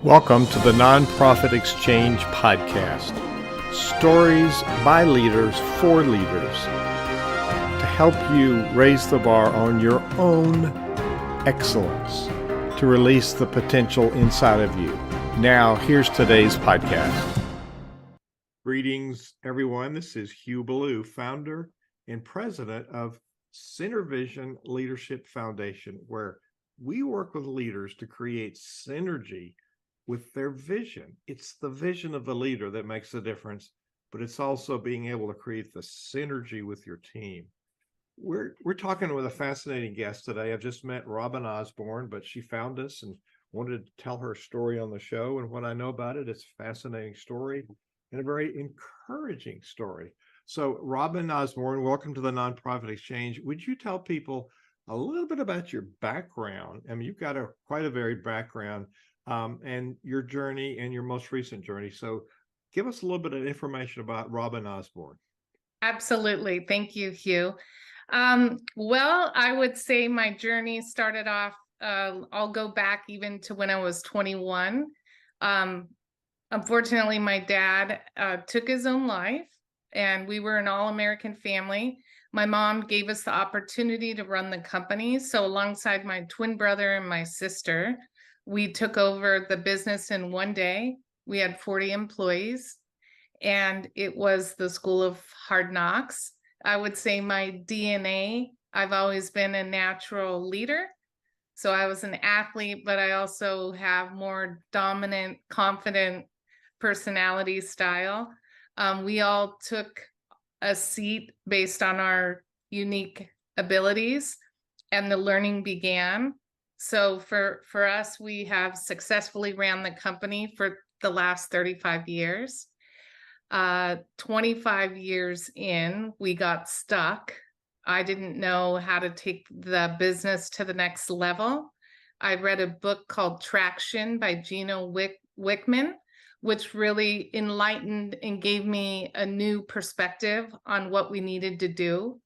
Welcome to the Nonprofit Exchange Podcast. Stories by leaders for leaders to help you raise the bar on your own excellence, to release the potential inside of you. Now, here's today's podcast. Greetings, everyone. This is Hugh Ballou, founder and president of Center Vision Leadership Foundation, where we work with leaders to create synergy with their vision. It's the vision of the leader that makes the difference, but it's also being able to create the synergy with your team. We're talking with a fascinating guest today. I've just met Robin Osborn, but she found us and wanted to tell her story on the show. And what I know about it, it's a fascinating story and a very encouraging story. So Robin Osborn, welcome to the Nonprofit Exchange. Would you tell people a little bit about your background? I mean, you've got quite a varied background. And your journey and your most recent journey. So give us a little bit of information about Robin Osborn. Absolutely. Thank you, Hugh. Well, I would say my journey started off, I'll go back even to when I was 21. Unfortunately, my dad took his own life, and we were an all-American family. My mom gave us the opportunity to run the company. So alongside my twin brother and my sister, we took over the business in one day. We had 40 employees, and it was the school of hard knocks. I would say my DNA, I've always been a natural leader. So I was an athlete, but I also have more dominant, confident personality style. We all took a seat based on our unique abilities, and the learning began. So for us, we have successfully ran the company for the last 35 years. 25 years in, we got stuck. I didn't know how to take the business to the next level. I read a book called Traction by Gino Wickman, which really enlightened and gave me a new perspective on what we needed to do.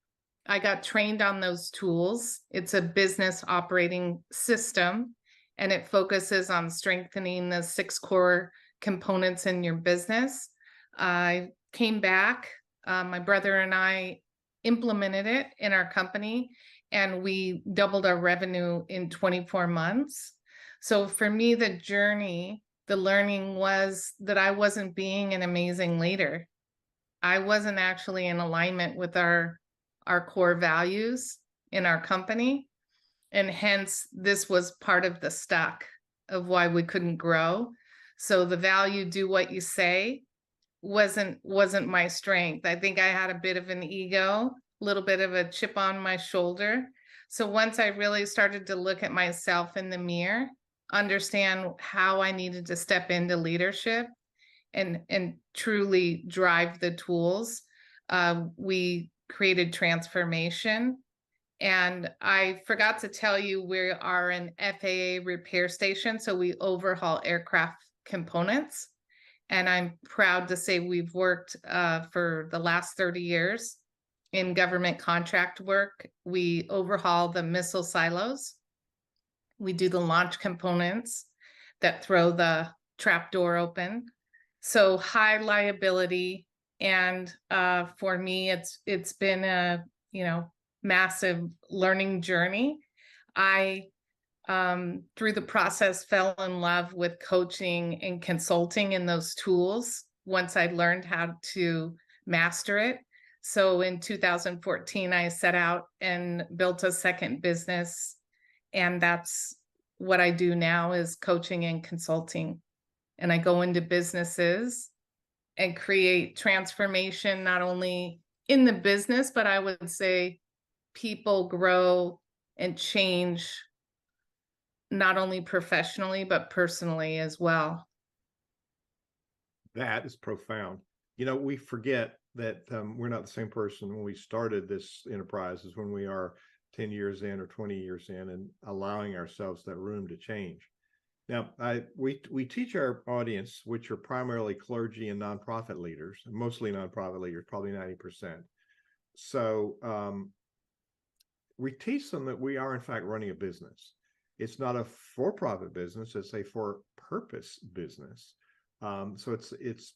I got trained on those tools. It's a business operating system, and it focuses on strengthening the 6 core components in your business. I came back, my brother and I implemented it in our company, and we doubled our revenue in 24 months. So for me, the journey, the learning was that I wasn't being an amazing leader. I wasn't actually in alignment with our core values in our company. And hence, this was part of the stuck of why we couldn't grow. So the value, do what you say, wasn't my strength. I think I had a bit of an ego, a little bit of a chip on my shoulder. So once I really started to look at myself in the mirror, understand how I needed to step into leadership and truly drive the tools, we created transformation. And I forgot to tell you, we are an FAA repair station, so we overhaul aircraft components. And I'm proud to say we've worked for the last 30 years in government contract work. We overhaul the missile silos. We do the launch components that throw the trap door open. So high liability. And for me, it's been a massive learning journey. I through the process fell in love with coaching and consulting in those tools once I learned how to master it. So in 2014, I set out and built a second business, and that's what I do now, is coaching and consulting. And I go into businesses and create transformation, not only in the business, but I would say people grow and change, not only professionally, but personally as well. That is profound. We forget that we're not the same person when we started this enterprise as when we are 10 years in or 20 years in, and allowing ourselves that room to change. Now, we teach our audience, which are primarily clergy and nonprofit leaders, mostly nonprofit leaders, probably 90%. So we teach them that we are, in fact, running a business. It's not a for-profit business, it's a for-purpose business. So it's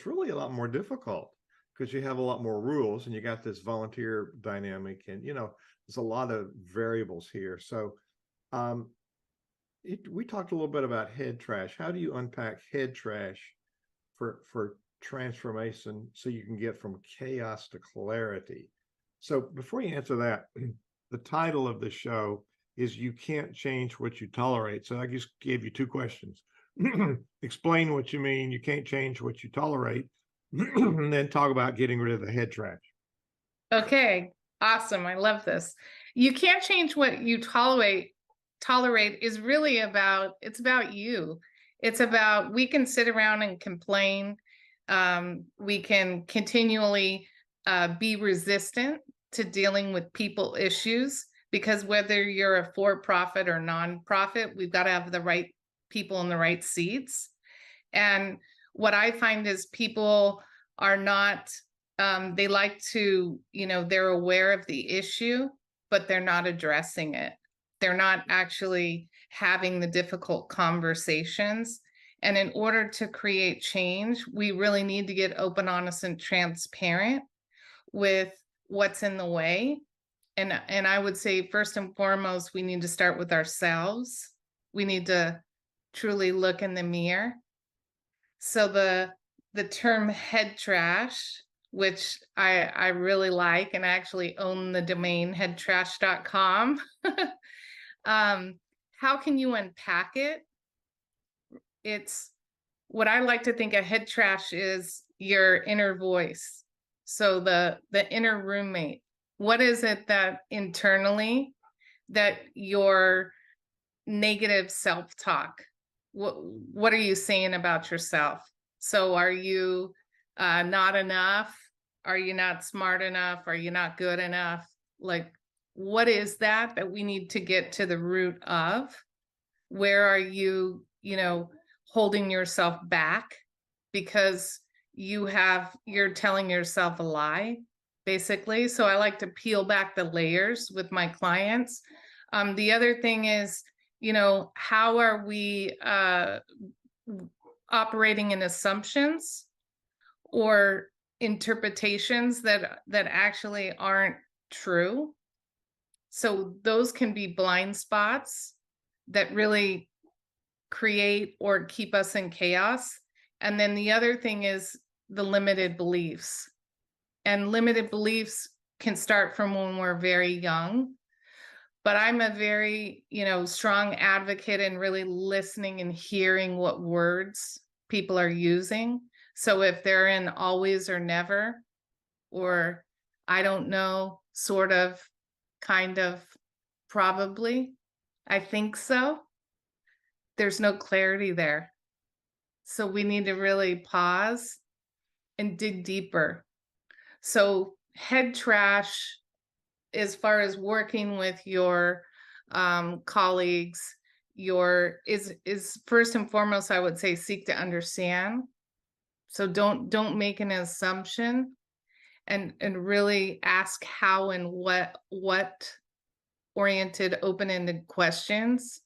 really a lot more difficult because you have a lot more rules and you got this volunteer dynamic, and there's a lot of variables here. So we talked a little bit about head trash. How do you unpack head trash for transformation so you can get from chaos to clarity? So before you answer that, the title of the show is You Can't Change What You Tolerate. So I just gave you two questions. Explain what you mean you can't change what you tolerate, and then talk about getting rid of the head trash. Okay, awesome. I love this. You can't change what you tolerate. Tolerate is really it's about you. It's about, we can sit around and complain. We can continually be resistant to dealing with people issues, because whether you're a for-profit or nonprofit, we've got to have the right people in the right seats. And what I find is people are not, they like to, they're aware of the issue, but they're not addressing it. They're not actually having the difficult conversations. And in order to create change, we really need to get open, honest, and transparent with what's in the way. And I would say, first and foremost, we need to start with ourselves. We need to truly look in the mirror. So the term head trash, which I really like, and I actually own the domain headtrash.com. How can you unpack it? It's what I like to think of head trash is your inner voice. So the inner roommate. What is it that internally that your negative self-talk? What are you saying about yourself? So are you not enough? Are you not smart enough? Are you not good enough? Like, what is that we need to get to the root of? Where are you, holding yourself back because you're telling yourself a lie, basically. So I like to peel back the layers with my clients. The other thing is, how are we operating in assumptions or interpretations that actually aren't true? So those can be blind spots that really create or keep us in chaos. And then the other thing is the limited beliefs. And limited beliefs can start from when we're very young. But I'm a very, strong advocate in really listening and hearing what words people are using. So if they're in always or never, or I don't know, sort of, kind of, probably, I think so, there's no clarity there. So we need to really pause and dig deeper. So head trash, as far as working with your colleagues, is first and foremost, I would say, seek to understand. So don't make an assumption, and really ask how and what oriented, open-ended questions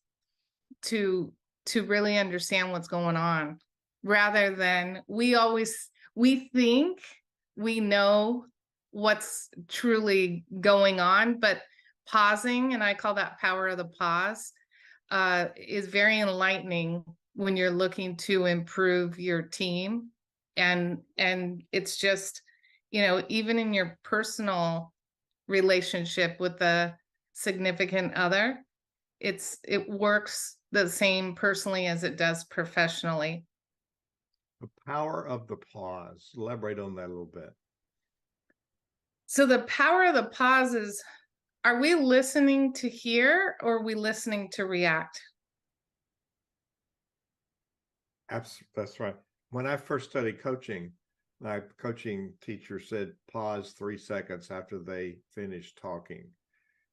to really understand what's going on, rather than we think we know what's truly going on. But pausing, and I call that power of the pause, is very enlightening when you're looking to improve your team. And it's just, even in your personal relationship with a significant other, it works the same personally as it does professionally. The power of the pause. Elaborate on that a little bit. So the power of the pause is, are we listening to hear, or are we listening to react? That's right. When I first studied coaching, my coaching teacher said pause 3 seconds after they finish talking,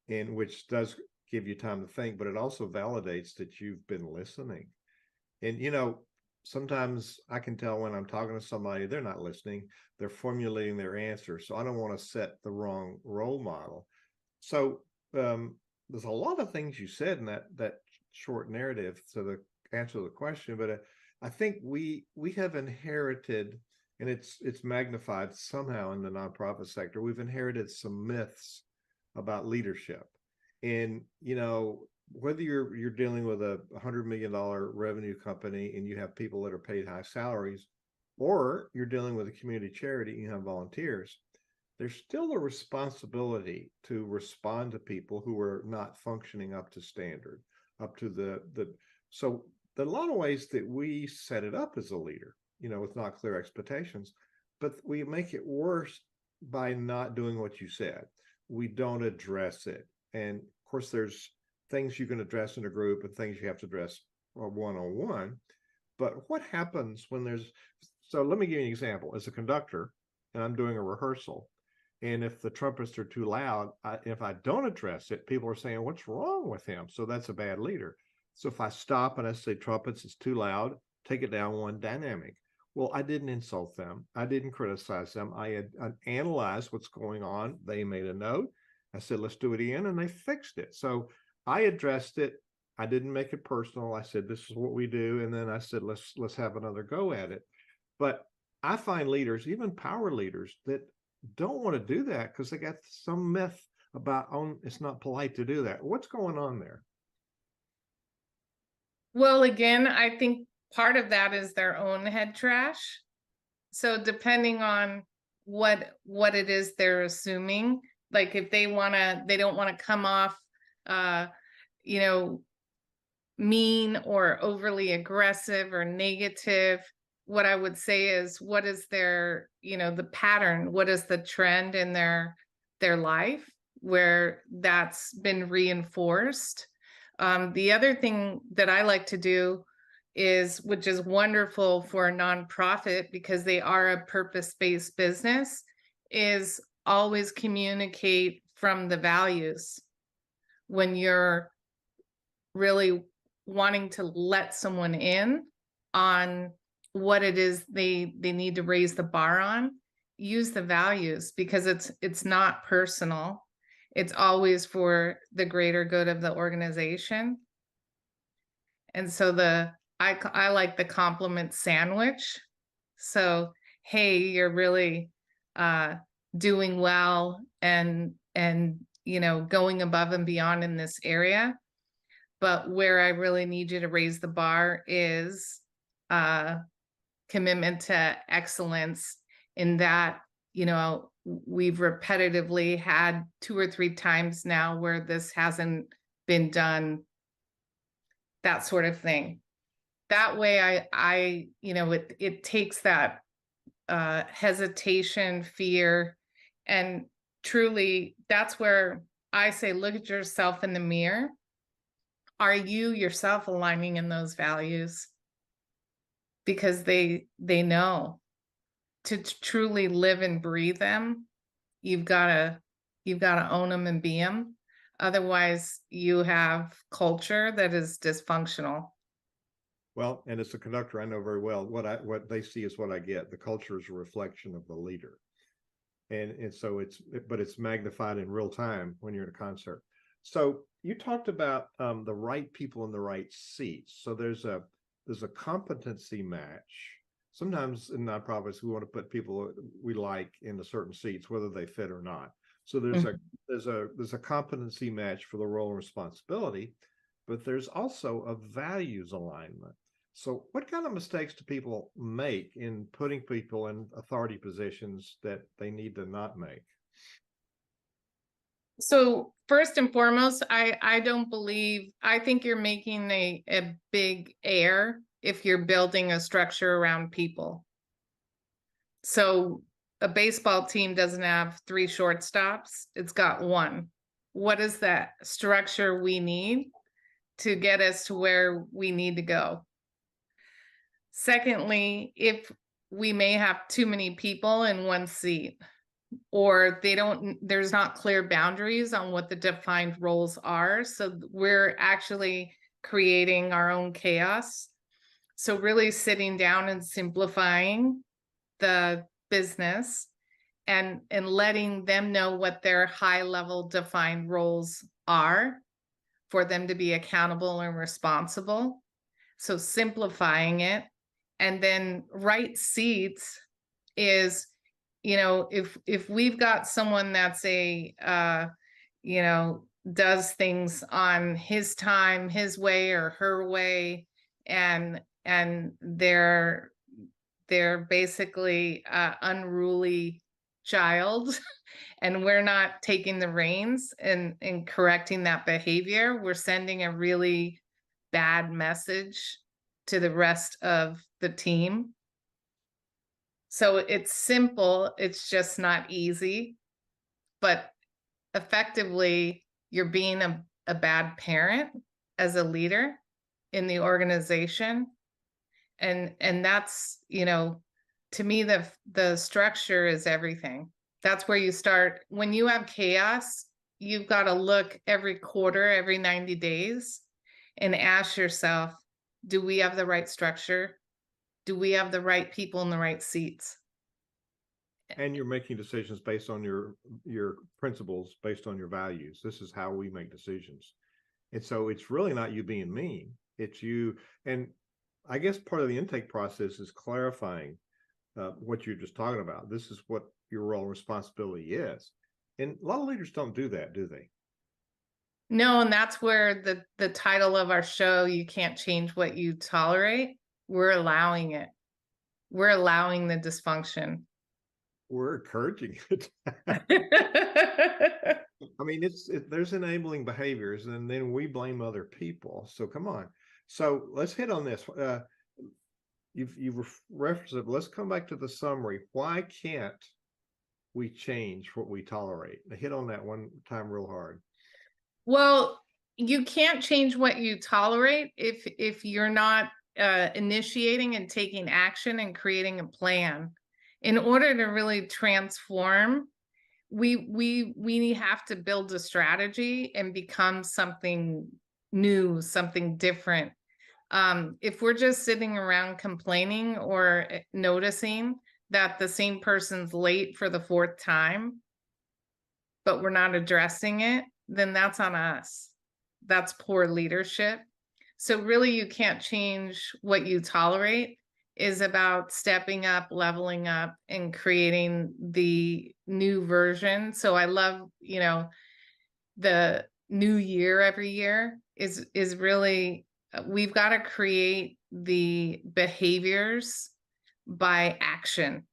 and which does give you time to think, but it also validates that you've been listening. And sometimes I can tell when I'm talking to somebody, they're not listening, they're formulating their answer. So I don't want to set the wrong role model. So there's a lot of things you said in that short narrative to the answer the question, but I think we have inherited, and it's magnified somehow in the nonprofit sector. We've inherited some myths about leadership, and whether you're dealing with a $100 million revenue company and you have people that are paid high salaries, or you're dealing with a community charity and you have volunteers, there's still a responsibility to respond to people who are not functioning up to standard, up to the so there are a lot of ways that we set it up as a leader, with not clear expectations, but we make it worse by not doing what you said. We don't address it. And of course, there's things you can address in a group and things you have to address one-on-one. But what happens when so let me give you an example. As a conductor, and I'm doing a rehearsal, and if the trumpets are too loud, if I don't address it, people are saying, what's wrong with him? So that's a bad leader. So if I stop and I say, trumpets, it's too loud, take it down one dynamic. Well, I didn't insult them. I didn't criticize them. I analyzed what's going on. They made a note. I said, let's do it again. And they fixed it. So I addressed it. I didn't make it personal. I said, this is what we do. And then I said, let's have another go at it. But I find leaders, even power leaders, that don't want to do that because they got some myth about, it's not polite to do that. What's going on there? Well, again, I think part of that is their own head trash. So depending on what it is they're assuming, like if they don't want to come off, mean or overly aggressive or negative, what I would say is, what is their, the pattern? What is the trend in their life where that's been reinforced? The other thing that I like to do is, which is wonderful for a nonprofit because they are a purpose-based business, is always communicate from the values. When you're really wanting to let someone in on what it is they need to raise the bar on, use the values, because it's not personal. It's always for the greater good of the organization. And so I like the compliment sandwich. So, hey, you're really doing well and going above and beyond in this area. But where I really need you to raise the bar is commitment to excellence, in that, we've repetitively had 2 or 3 times now where this hasn't been done, that sort of thing. That way it takes that hesitation, fear, and truly that's where I say, look at yourself in the mirror. Are you yourself aligning in those values? Because they know to truly live and breathe them, you've got to own them and be them. Otherwise, you have culture that is dysfunctional. Well, and as a conductor, I know very well what they see is what I get. The culture is a reflection of the leader, and so it's magnified in real time when you're in a concert. So you talked about the right people in the right seats. So there's a competency match. Sometimes in nonprofits, we want to put people we like in the certain seats, whether they fit or not. So there's a competency match for the role and responsibility, but there's also a values alignment. So what kind of mistakes do people make in putting people in authority positions that they need to not make? So first and foremost, I think you're making a big error if you're building a structure around people. So a baseball team doesn't have 3 shortstops, it's got 1. What is that structure we need to get us to where we need to go? Secondly, if we may have too many people in one seat, or there's not clear boundaries on what the defined roles are, so we're actually creating our own chaos. So really sitting down and simplifying the business and letting them know what their high level defined roles are, for them to be accountable and responsible. So simplifying it. And then right seats is, if we've got someone that's does things on his time, his way or her way, and they're basically unruly child and we're not taking the reins and correcting that behavior, we're sending a really bad message to the rest of the team. So it's simple, it's just not easy, but effectively you're being a bad parent as a leader in the organization. And that's, to me, the structure is everything. That's where you start. When you have chaos, you've got to look every quarter, every 90 days and ask yourself, do we have the right structure? Do we have the right people in the right seats? And you're making decisions based on your principles, based on your values. This is how we make decisions. And so it's really not you being mean. It's you. And I guess part of the intake process is clarifying what you're just talking about. This is what your role and responsibility is. And a lot of leaders don't do that, do they? No, and that's where the title of our show, You Can't Change What You Tolerate, we're allowing it. We're allowing the dysfunction. We're encouraging it. I mean, there's enabling behaviors, and then we blame other people. So come on. So let's hit on this. You've referenced it. Let's come back to the summary. Why can't we change what we tolerate? I hit on that one time real hard. Well, you can't change what you tolerate if you're not initiating and taking action and creating a plan. In order to really transform, we have to build a strategy and become something new, something different. If we're just sitting around complaining or noticing that the same person's late for the 4th time, but we're not addressing it, then that's on us. That's poor leadership. So really, you can't change what you tolerate is about stepping up, leveling up, and creating the new version. So I love, the new year every year is really, we've got to create the behaviors by action.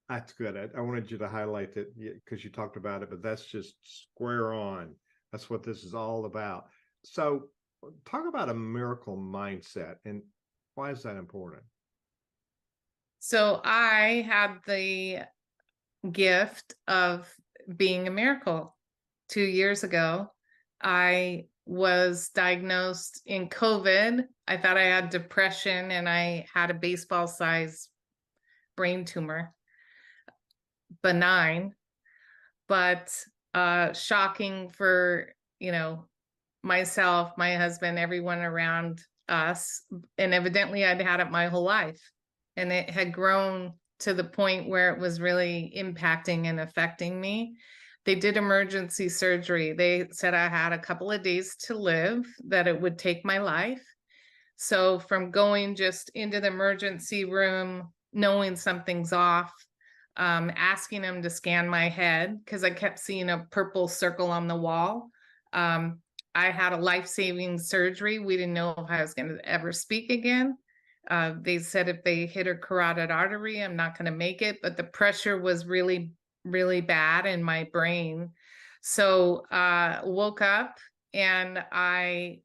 That's good. I wanted you to highlight that because you talked about it, but that's just square on. That's what this is all about. So talk about a miracle mindset and why is that important? So I had the gift of being a miracle. 2 years ago, I was diagnosed in COVID. I thought I had depression and I had a baseball-sized brain tumor. Benign, but shocking for, myself, my husband, everyone around us. And evidently I'd had it my whole life. And it had grown to the point where it was really impacting and affecting me. They did emergency surgery. They said I had a couple of days to live, that it would take my life. So from going just into the emergency room, knowing something's off, asking them to scan my head because I kept seeing a purple circle on the wall. I had a life-saving surgery. We didn't know if I was going to ever speak again. They said if they hit a carotid artery, I'm not going to make it, but the pressure was really, really bad in my brain. So woke up and my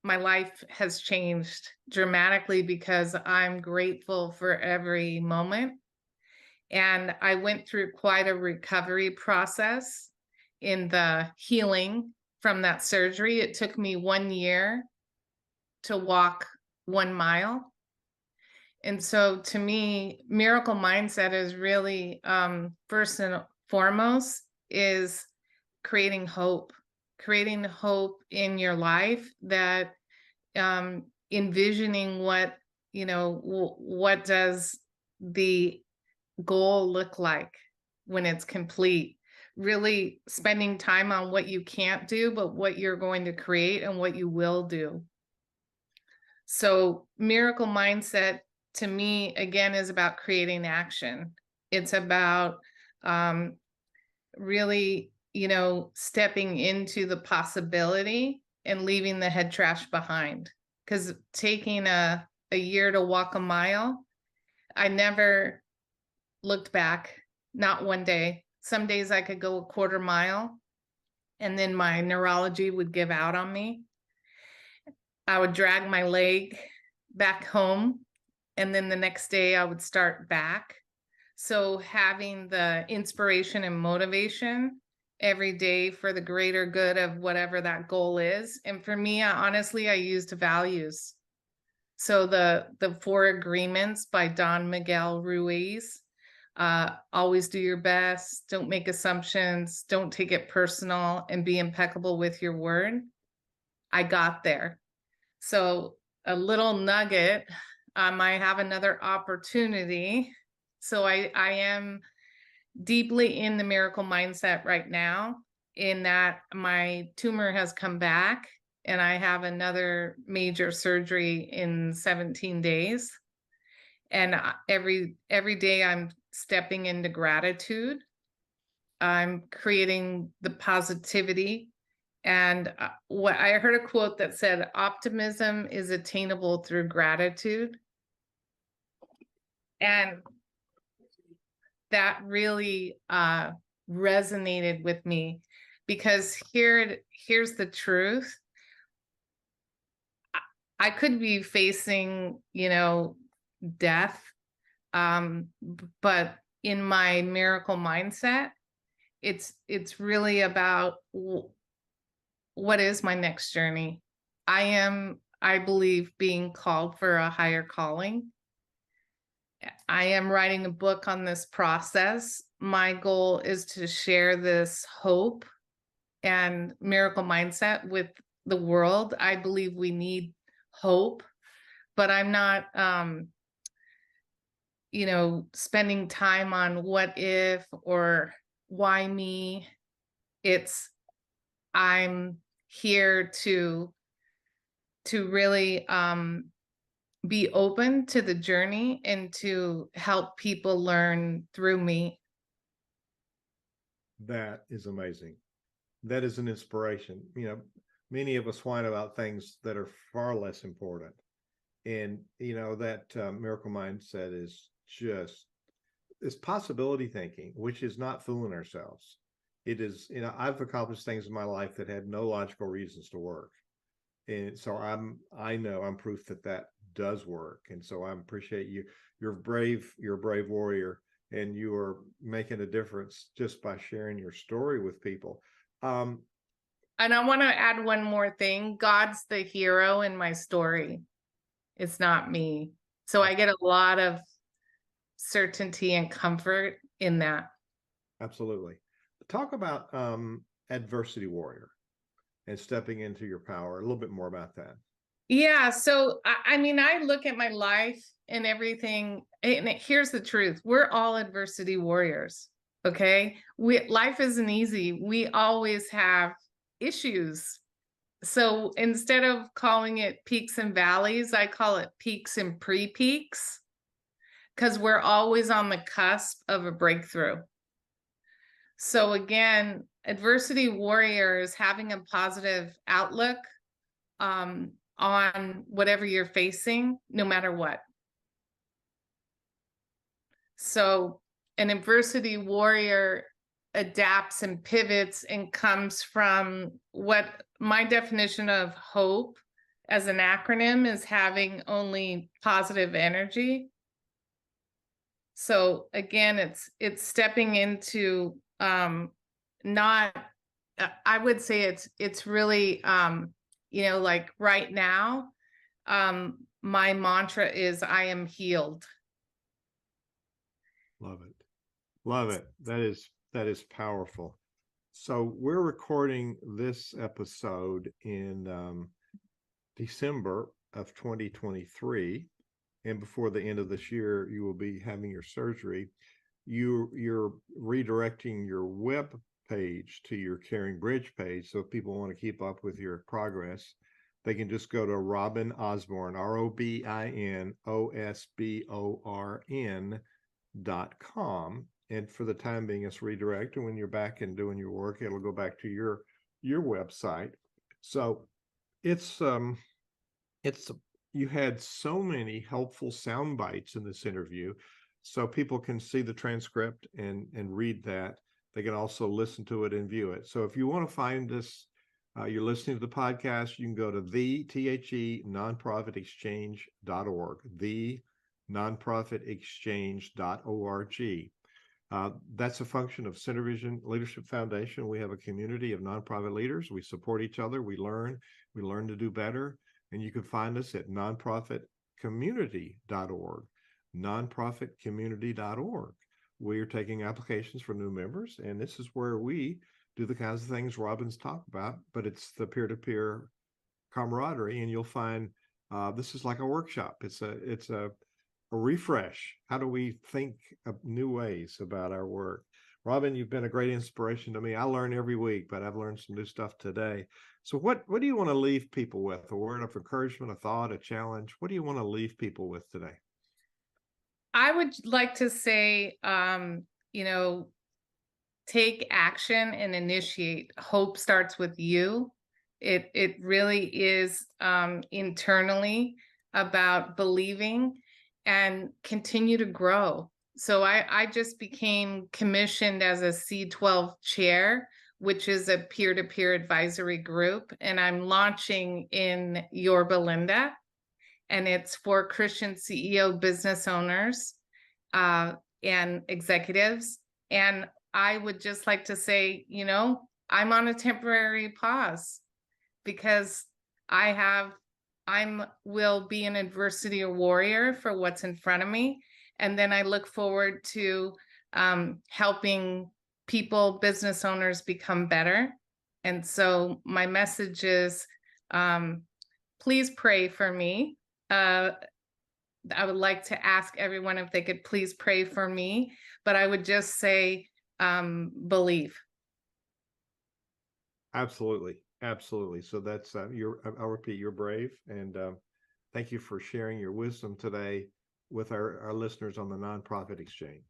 life has changed dramatically because I'm grateful for every moment. And I went through quite a recovery process in the healing from that surgery. It took me 1 year to walk 1 mile. And so to me, miracle mindset is really, first and foremost, is creating hope in your life, that envisioning what does the goal look like when it's complete, really spending time on what you can't do, but what you're going to create and what you will do. So miracle mindset to me, again, is about creating action. It's about really, stepping into the possibility and leaving the head trash behind. Because taking a year to walk a mile, I never looked back, not one day. Some days I could go a quarter mile and then my neurology would give out on me. I would drag my leg back home, and then the next day I would start back. So having the inspiration and motivation every day for the greater good of whatever that goal is. And for me, honestly, I used values. So the 4 Agreements by Don Miguel Ruiz. Always do your best, don't make assumptions, don't take it personal, and be impeccable with your word. I got there. So a little nugget, I have another opportunity. So I am deeply in the miracle mindset right now, in that my tumor has come back and I have another major surgery in 17 days. And every day I'm stepping into gratitude. I'm creating the positivity. And what I heard a quote that said, optimism is attainable through gratitude. And that really resonated with me, because here's the truth. I could be facing, death, but in my miracle mindset, it's really about what is my next journey. I believe, being called for a higher calling. I am writing a book on this process. My goal is to share this hope and miracle mindset with the world. I believe we need hope, but I'm not, spending time on what if or why me. I'm here to really be open to the journey and to help people learn through me. That is amazing. That is an inspiration. Many of us whine about things that are far less important. And, that miracle mindset is just this possibility thinking, which is not fooling ourselves. It is, I've accomplished things in my life that had no logical reasons to work. And so I know I'm proof that does work. And so I appreciate you. You're a brave warrior, and you are making a difference just by sharing your story with people. And I want to add one more thing. God's the hero in my story. It's not me. So I get a lot of certainty and comfort in that. Absolutely. Talk about adversity warrior and stepping into your power. A little bit more about that. Yeah. So, I look at my life and everything, and here's the truth. We're all adversity warriors. Okay. Life isn't easy. We always have issues. So instead of calling it peaks and valleys, I call it peaks and pre-peaks, because we're always on the cusp of a breakthrough. So again, adversity warrior is having a positive outlook on whatever you're facing, no matter what. So an adversity warrior adapts and pivots and comes from what my definition of hope as an acronym is: having only positive energy. So again, it's stepping into not, I would say it's really like right now, my mantra is I am healed. Love it. Love it. That is powerful. So we're recording this episode in December of 2023. And before the end of this year, you will be having your surgery. You're redirecting your web page to your Caring Bridge page. So if people want to keep up with your progress, they can just go to Robin Osborn, ROBINOSBORN.com. And for the time being, it's redirected. When you're back and doing your work, it'll go back to your website. So it's you had so many helpful sound bites in this interview, so people can see the transcript and read that. They can also listen to it and view it. So if you want to find this, you're listening to the podcast, you can go to the nonprofitexchange.org, the nonprofitexchange.org. That's a function of Center Vision Leadership Foundation. We have a community of nonprofit leaders. We support each other. We learn to do better. And you can find us at nonprofitcommunity.org, nonprofitcommunity.org. We are taking applications for new members, and this is where we do the kinds of things Robin's talked about, but it's the peer-to-peer camaraderie, and you'll find this is like a workshop. It's a refresh. How do we think of new ways about our work? Robin, you've been a great inspiration to me. I learn every week, but I've learned some new stuff today. So what do you want to leave people with? A word of encouragement, a thought, a challenge? What do you want to leave people with today? I would like to say, take action and initiate. Hope starts with you. It really is internally about believing and continue to grow. So I just became commissioned as a C12 chair, which is a peer-to-peer advisory group. And I'm launching in Yorba Linda. And it's for Christian CEO business owners and executives. And I would just like to say, I'm on a temporary pause because I will be an adversity warrior for what's in front of me. And then I look forward to helping people, business owners become better. And so my message is, please pray for me. I would like to ask everyone if they could please pray for me, but I would just say, believe. Absolutely. So that's I'll repeat, you're brave. And thank you for sharing your wisdom today with our listeners on the Nonprofit Exchange.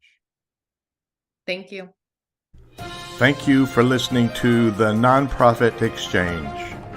Thank you. Thank you for listening to the Nonprofit Exchange.